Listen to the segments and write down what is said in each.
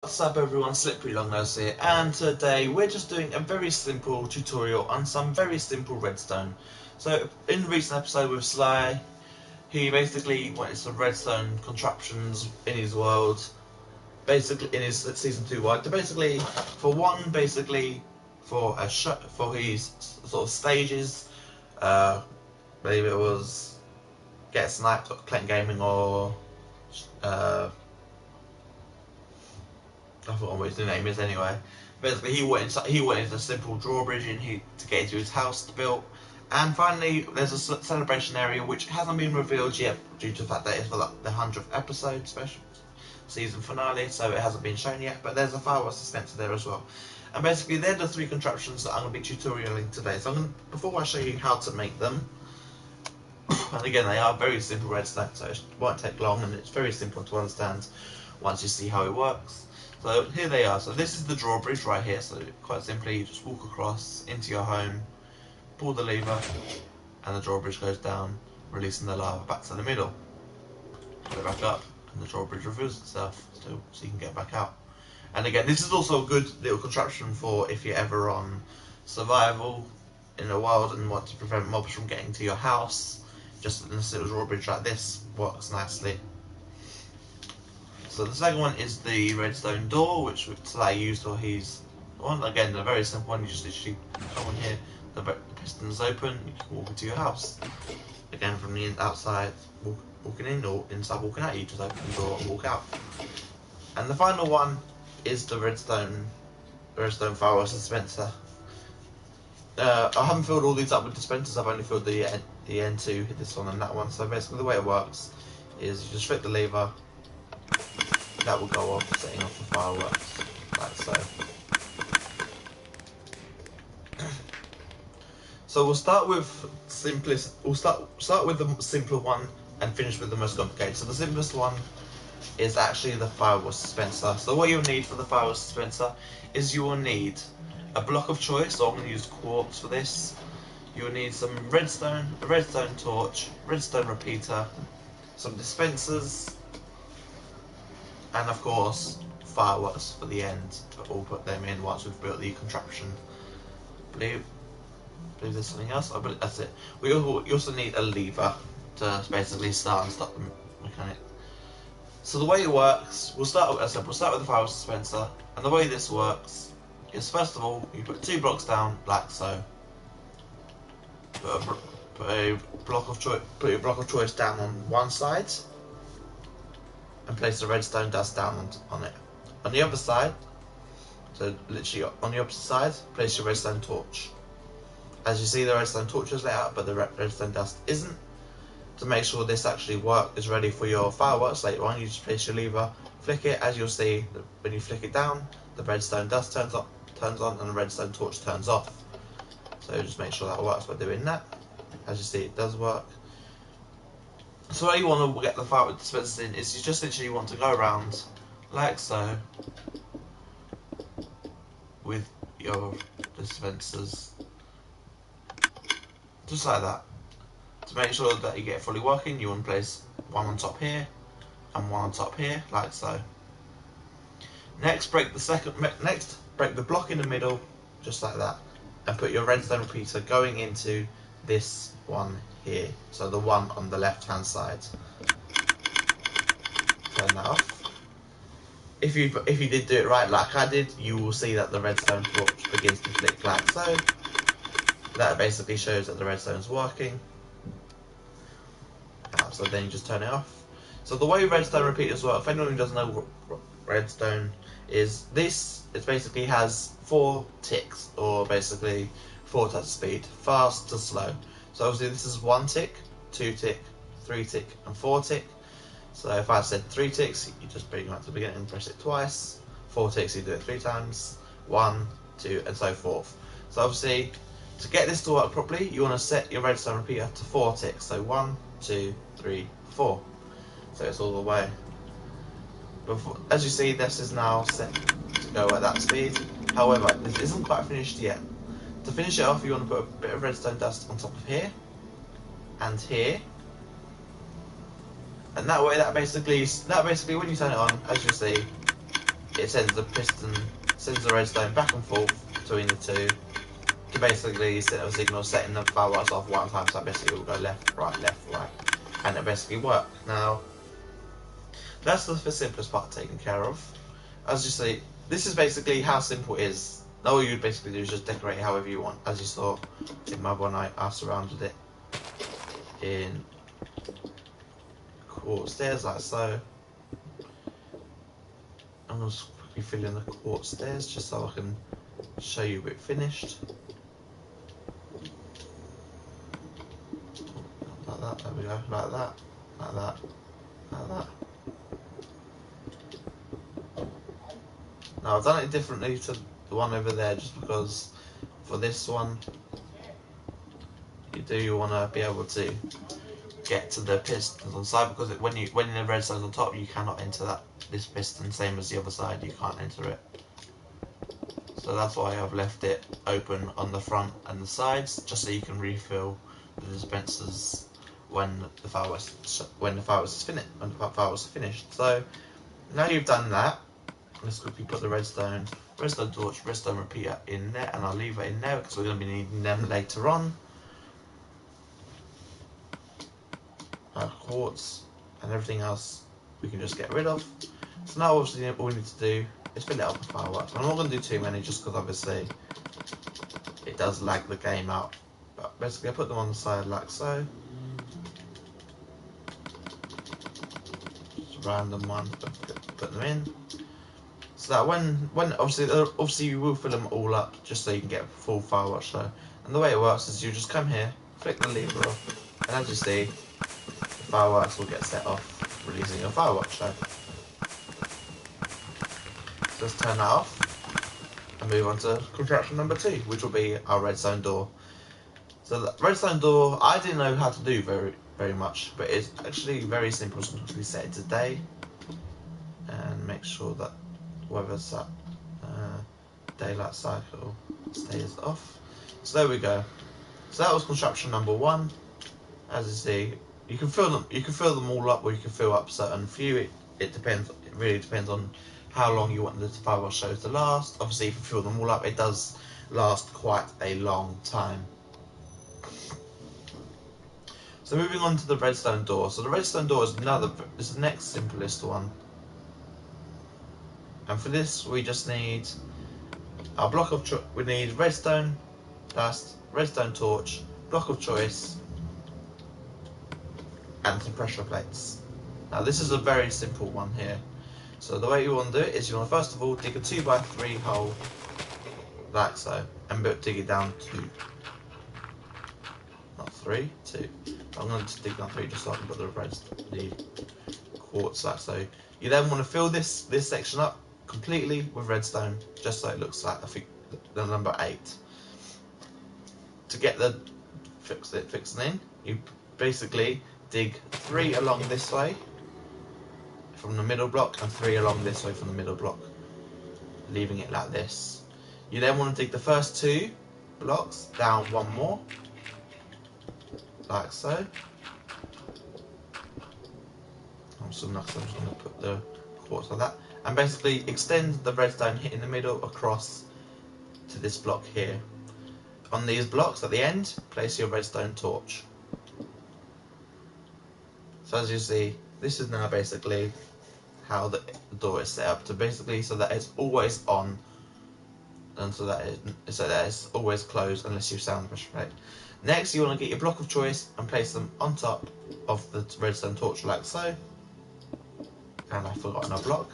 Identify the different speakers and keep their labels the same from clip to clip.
Speaker 1: What's up everyone, slipperyfellow here, and today we're just doing a very simple tutorial on some very simple redstone. So in the recent episode with Sly, he basically wanted some redstone contraptions in his world, basically in his season 2 world, to basically, for his sort of stages, maybe it was Get Sniped or Clank Gaming or I forgot what his new name is anyway. Basically, he wanted a simple drawbridge to get into his house built. And finally, there's a celebration area which hasn't been revealed yet due to the fact that it's for like the 100th episode special season finale, so it hasn't been shown yet. But there's a fireworks dispenser there as well. And basically, they're the three contraptions that I'm going to be tutorialing today. So before I show you how to make them, and again, they are very simple redstone, so it won't take long, and it's very simple to understand once you see how it works. So here they are. So this is the drawbridge right here. So quite simply, you just walk across into your home, pull the lever, and the drawbridge goes down, releasing the lava back to the middle. Put it back up, and the drawbridge reveals itself, so you can get back out. And again, this is also a good little contraption for if you're ever on survival in the wild and want to prevent mobs from getting to your house. Just a little drawbridge like this works nicely. So the second one is the redstone door, which I used for his one. Again, a very simple one. You just literally come on here, the piston's open, you can walk into your house. Again, from the outside walking in or inside walking out, you just open the door and walk out. And the final one is the redstone fireworks dispenser. I haven't filled all these up with dispensers. I've only filled the end to this one and that one. So basically, the way it works is you just flip the lever. That will go off, setting off the fireworks, like so. So we'll start with We'll start with the simpler one and finish with the most complicated. So the simplest one is actually the fireworks dispenser. So what you'll need for the fireworks dispenser is you will need a block of choice. So I'm going to use quartz for this. You will need some redstone, a redstone torch, redstone repeater, some dispensers, and of course fireworks for the end. We'll put them in once we've built the contraption. I believe there's something else. I believe that's it. You also need a lever to basically start and stop the mechanic. So the way it works, we'll start with the fireworks dispenser, and the way this works is, first of all, you put 2 blocks down like so. Put your block of choice down on one side, and place the redstone dust down on it. On the other side, so literally on the opposite side, place your redstone torch. As you see, the redstone torch is lit up, but the redstone dust isn't. To make sure this actually is ready for your fireworks later on, you just place your lever, flick it. As you'll see, when you flick it down, the redstone dust turns on, and the redstone torch turns off. So just make sure that works by doing that. As you see, it does work. So what you want to get the fireworks dispensers in is you just literally want to go around like so with your dispensers, just like that. To make sure that you get it fully working, you want to place one on top here and one on top here, like so. Next, break the block in the middle, just like that, and put your redstone repeater going into this one here, so the one on the left hand side. Turn that off. If you did do it right like I did, you will see that the redstone torch begins to flick like so. That basically shows that the redstone's working. So then you just turn it off. So the way redstone repeaters work, if anyone who doesn't know what redstone is, it basically has 4 ticks, or basically 4 touch speed, fast to slow. So obviously this is 1 tick, 2 tick, 3 tick, and 4 tick. So if I said 3 ticks, you just bring it up to the beginning and press it twice. 4 ticks, you do it 3 times. 1, 2, and so forth. So obviously, to get this to work properly, you want to set your redstone repeater to 4 ticks. So 1, 2, 3, 4. So it's all the way. As you see, this is now set to go at that speed. However, this isn't quite finished yet. To finish it off, you want to put a bit of redstone dust on top of here and here, and that way, that basically when you turn it on, as you see, it sends the redstone back and forth between the two to basically send a signal setting the fireworks off one time, so basically it will go left, right, and it basically work. Now, that's the simplest part taken care of. As you see, this is basically how simple it is. All you basically do is just decorate it however you want. As you saw in my one, I surrounded it in quartz stairs like so. I'm going to quickly fill in the quartz stairs just so I can show you it finished. Like that, there we go, like that, like that, like that. Now I've done it differently to the one over there just because for this one you want to be able to get to the pistons on the side, because when the redstone's on top you cannot enter this piston, same as the other side, you can't enter it. So that's why I've left it open on the front and the sides, just so you can refill the dispensers when the fireworks is finished. So now you've done that, let's quickly put the redstone torch, redstone repeater in there, and I'll leave it in there because we're going to be needing them later on. Quartz and everything else we can just get rid of. So now obviously all we need to do is fill it up with fireworks. I'm not going to do too many just because obviously it does lag the game out. But basically I put them on the side like so. Just random one, put them in. So that when obviously you will fill them all up just so you can get a full fireworks show. And the way it works is you just come here, flick the lever off, and as you see, fireworks will get set off, releasing your fireworks show. So let's turn that off and move on to contraption number 2, which will be our redstone door. So the redstone door, I didn't know how to do very much, but it's actually very simple. So we set it to day and make sure that whether that daylight cycle stays off. So there we go. So that was construction number 1. As you see, you can fill them all up, or you can fill up certain few. It depends. It really depends on how long you want the fireworks show to last. Obviously, if you fill them all up, it does last quite a long time. So moving on to the redstone door. So the redstone door is the next simplest one. And for this, we just need our block of we need redstone dust, redstone torch, block of choice, and some pressure plates. Now this is a very simple one here. So the way you want to do it is you want to first of all dig a 2x3 hole like so, and dig it down to, not 3, 2. I'm going to dig down 3 just so I can put the quartz like so. You then want to fill this section up completely with redstone, just so it looks like the number 8. To get the fixing in, you basically dig 3 along this way from the middle block and 3 along this way from the middle block, leaving it like this. You then want to dig the first 2 blocks down 1 more, like so. I'm just going to put the quartz like that, and basically extend the redstone hit in the middle across to this block here. On these blocks at the end, place your redstone torch. So as you see, this is now basically how the door is set up, to basically so that it's always on, and so that it's always closed unless you sound the pressure plate. Next, you want to get your block of choice and place them on top of the redstone torch like so. And I've forgotten a block.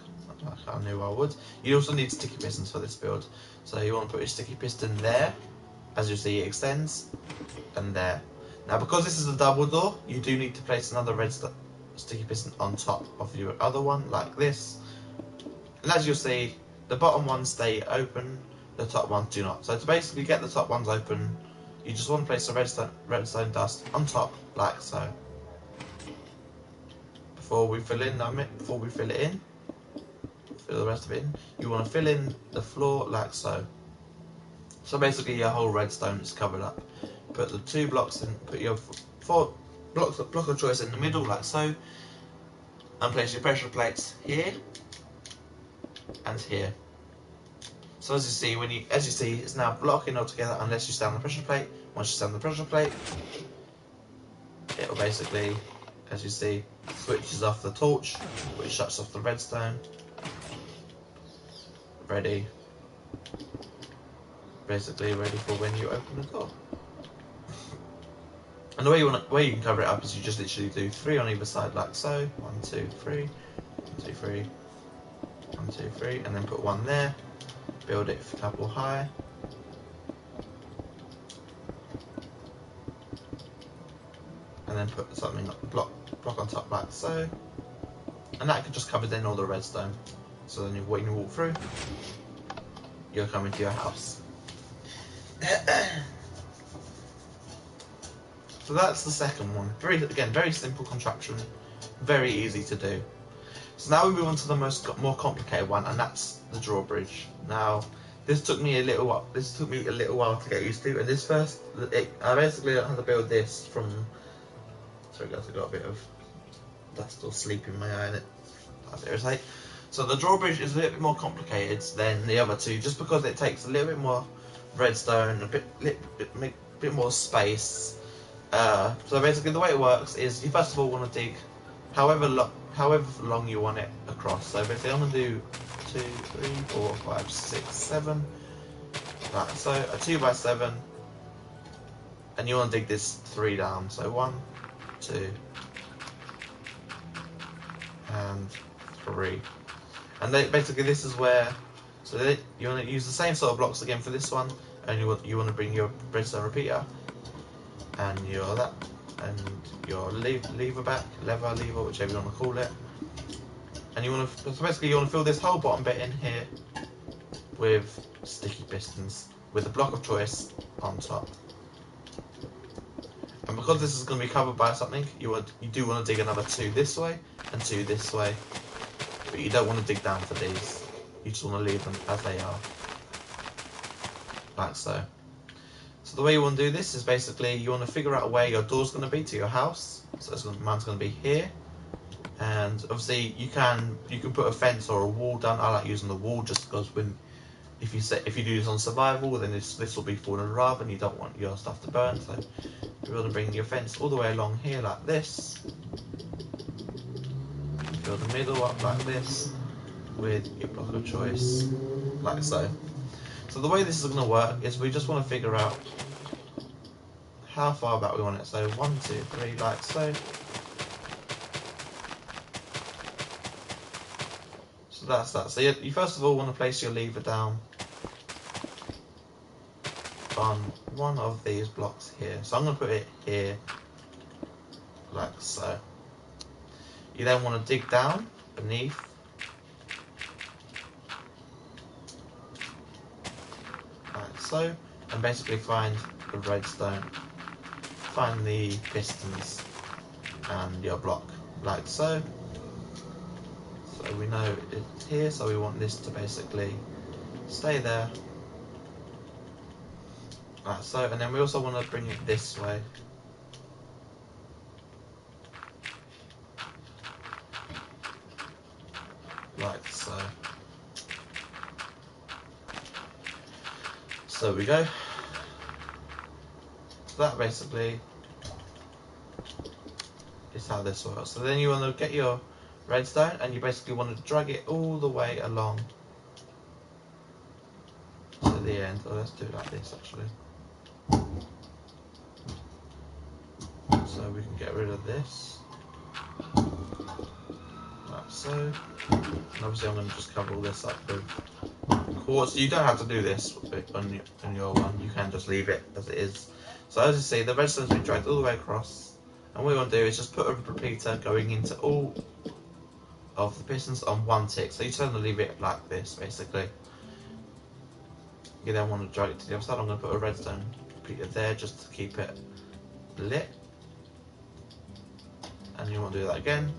Speaker 1: I knew I would. You also need sticky pistons for this build. So you want to put your sticky piston there. As you see, it extends, and there. Now, because this is a double door, you do need to place another sticky piston on top of your other one, like this. And as you'll see, the bottom ones stay open, the top ones do not. So to basically get the top ones open, you just want to place the redstone dust on top, like so. Before we fill it in, fill the rest of it in, you want to fill in the floor like so. So basically your whole redstone is covered up. Put the 2 blocks in, put your 4 block of choice in the middle like so, and place your pressure plates here, and here. So as you see, it's now blocking all together unless you stand on the pressure plate. Once you stand on the pressure plate, it will basically, as you see, switches off the torch, which shuts off the redstone. Ready. Basically ready for when you open the door. And the way you can cover it up is you just literally do 3 on either side, like so. 1, 2, 3, 1, 2, 3, 1, 2, 3, and then put 1 there. Build it a couple high. And then put something block on top like so. And that could just cover then all the redstone. So then when you walk through, you're coming to your house. So that's the second one. Very simple contraption, very easy to do. So now we move on to the more complicated one, and that's the drawbridge. Now, this took me a little while to get used to. And this I basically had to build this from. Sorry guys, I got a bit of dust or sleep in my eye, and that's irritating. So the drawbridge is a little bit more complicated than the other two, just because it takes a little bit more redstone, a bit more space. So basically the way it works is you first of all want to dig however long you want it across. So basically I'm going to do 2, 3, 4, 5, 6, 7. Right, so a 2 by 7, and you want to dig this 3 down. So 1, 2, and 3. And basically this is where, you want to use the same sort of blocks again for this one, and you want to bring your redstone repeater and your lever back, whichever you want to call it. And so basically you want to fill this whole bottom bit in here with sticky pistons with a block of choice on top. And because this is going to be covered by something, you do want to dig another 2 this way and 2 this way, but you don't want to dig down for these. You just want to leave them as they are, like so. So the way you want to do this is basically you want to figure out where your door's going to be to your house. So mine's going to be here, and obviously you can put a fence or a wall down. I like using the wall just because if you do this on survival, then this will be falling lava and you don't want your stuff to burn. So you want to bring your fence all the way along here like this. Fill the middle up like this with your block of choice, like so. So the way this is going to work is we just want to figure out how far back we want it. So 1, 2, 3, like so. So that's that. So you first of all want to place your lever down on one of these blocks here. So I'm going to put it here, like so. You then want to dig down beneath, like so, and basically find the redstone, find the pistons and your block, like so. So we know it's here, so we want this to basically stay there, like so. And then we also want to bring it this way, like so. So we go. So that basically is how this works. So then you want to get your redstone and you basically want to drag it all the way along to the end. Oh, let's do it like this actually. So we can get rid of this, like so. And obviously I'm going to just cover all this up with quartz. You don't have to do this on your one, you can just leave it as it is. So as you see, the redstone's been dragged all the way across, and what we want to do is just put a repeater going into all of the pistons on one tick. So you turn the lever like this basically. You then want to drag it to the other side. I'm going to put a redstone repeater there just to keep it lit, and you want to do that again,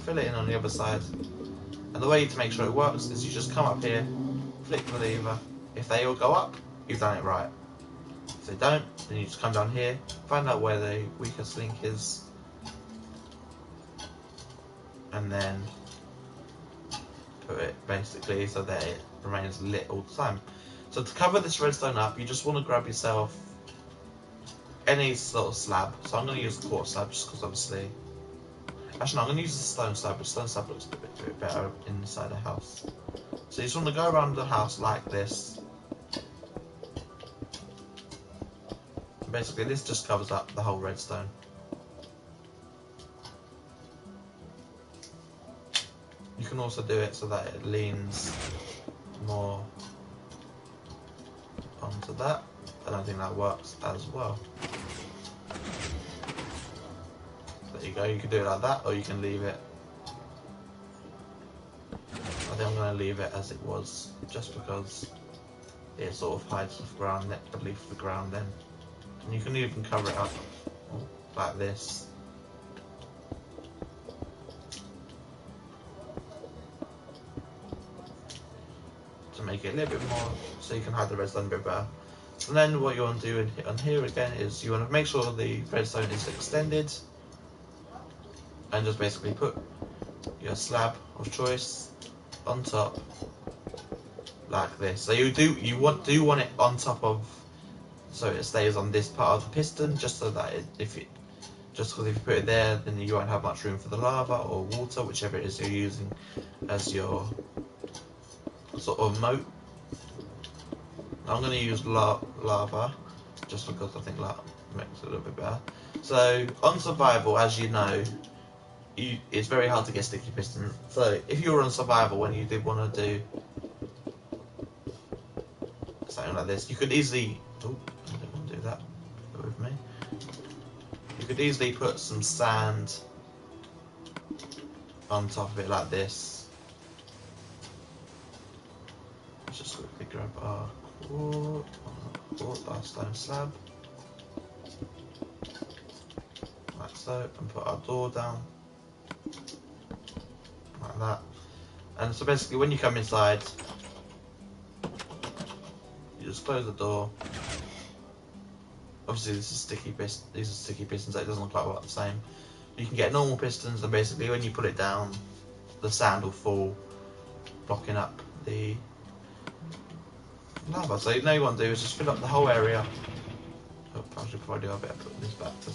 Speaker 1: fill it in on the other side. And the way to make sure it works is you just come up here, flick the lever. If they all go up, you've done it right. If they don't, then you just come down here, find out where the weakest link is, and then put it basically so that it remains lit all the time. So to cover this redstone up, you just want to grab yourself any sort of slab. So I'm going to use the quartz slab just because obviously. Actually, no, I'm going to use the stone slab, but stone slab looks a bit better inside the house. So you just want to go around the house like this. And basically, this just covers up the whole redstone. You can also do it so that it leans more onto that. I don't think that works as well. There you go, you can do it like that, or you can leave it. I think I'm going to leave it as it was, just because it sort of hides the ground, beneath the ground then. And you can even cover it up like this. To make it a little bit more, so you can hide the redstone a bit better. And then what you want to do on here again is you want to make sure the redstone is extended, and just basically put your slab of choice on top like this. So you want it on top of, so it stays on this part of the piston, just so that just because if you put it there, then you won't have much room for the lava or water, whichever it is you're using as your sort of moat. I'm going to use lava just because I think lava makes it a little bit better. So on survival, as you know, it's very hard to get sticky piston. So if you were on survival when you did want to do something like this, you could easily. Oh, I didn't want to do that. Go with me. You could easily put some sand on top of it like this. Let's just quickly grab our stone slab, like so, and put our door down like that. And so basically, when you come inside, you just close the door. Obviously, this is sticky piston. These are sticky pistons, so it doesn't quite work the same. You can get normal pistons, and basically, when you put it down, the sand will fall, blocking up the lava. So now you want to do is just fill up the whole area. Oh, I should probably do. I better put this back to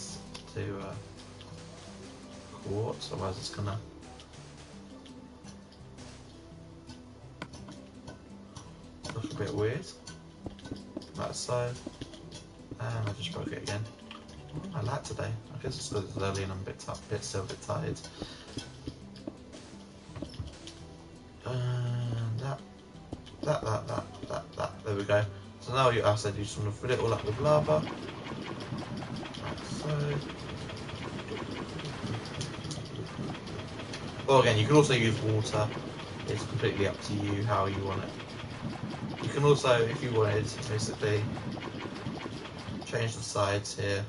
Speaker 1: quartz, otherwise it's gonna. Look a bit weird. Like so. And I just broke it again. I like today. I guess it's because it's early and I'm still a bit tired. And that. There we go. So now I said you just want to fill it all up with lava. Like so. Well, again, you can also use water. It's completely up to you how you want it. You can also, if you wanted, basically change the sides here.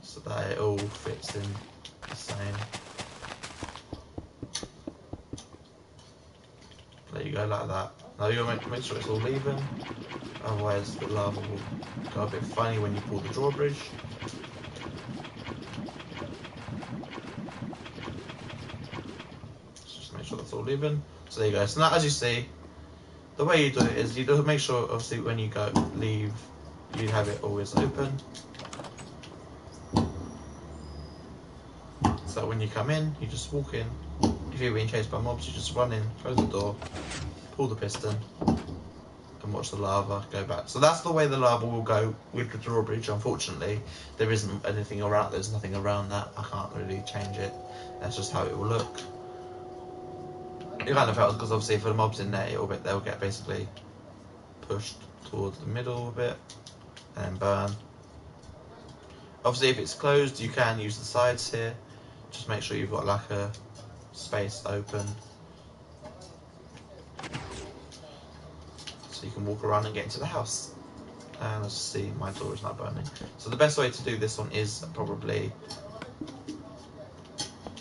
Speaker 1: So that it all fits in the same. There you go, like that. Now you want to make sure it's all even, otherwise the lava will go a bit funny when you pull the drawbridge. Just make sure that's all even. So there you go. So now, as you see, the way you do it is you do make sure, obviously, when you go leave, you have it always open. So when you come in, you just walk in. If you're being chased by mobs, you just run in, close the door, pull the piston, and watch the lava go back. So that's the way the lava will go with the drawbridge. Unfortunately, there isn't anything around. There's nothing around that. I can't really change it. That's just how it will look. It kind of helps because obviously, if the mobs in there, they'll get basically pushed towards the middle a bit and then burn. Obviously, if it's closed, you can use the sides here. Just make sure you've got like a space open, so you can walk around and get into the house. And let's see, my door is not burning. So the best way to do this one is probably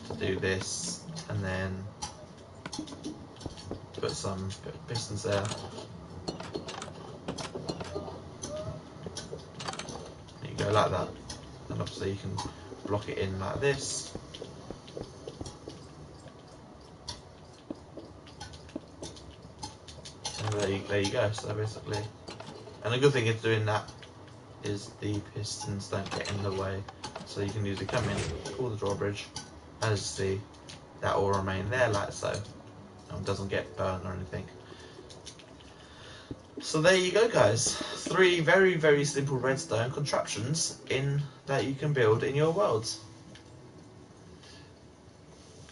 Speaker 1: to do this and then put some pistons there. There you go, like that. And obviously you can block it in like this. And there you go. So basically, and the good thing is doing that is the pistons don't get in the way, so you can usually come in, pull the drawbridge, as you see, that will remain there like so, and doesn't get burnt or anything. So there you go, guys. 3 very, very simple redstone contraptions that you can build in your worlds.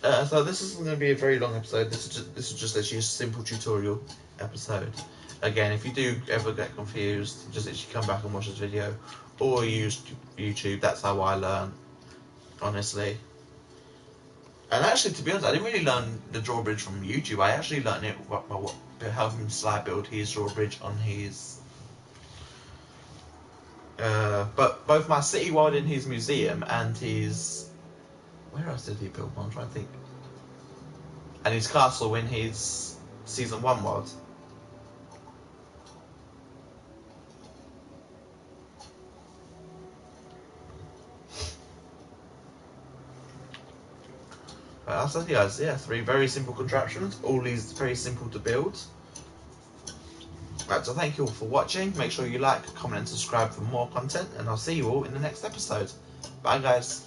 Speaker 1: So this isn't going to be a very long episode. This is just actually a simple tutorial episode. Again, if you do ever get confused, just actually come back and watch this video, or use YouTube. That's how I learn, honestly. And actually, to be honest, I didn't really learn the drawbridge from YouTube. I actually learned it by helping Sly build his drawbridge on his. But both my city world in his museum and his. Where else did he build one? I'm trying to think. And his castle in his season 1 world. But that's it, guys. Yeah, 3 very simple contraptions. All these very simple to build. Right, so thank you all for watching. Make sure you like, comment, and subscribe for more content. And I'll see you all in the next episode. Bye, guys.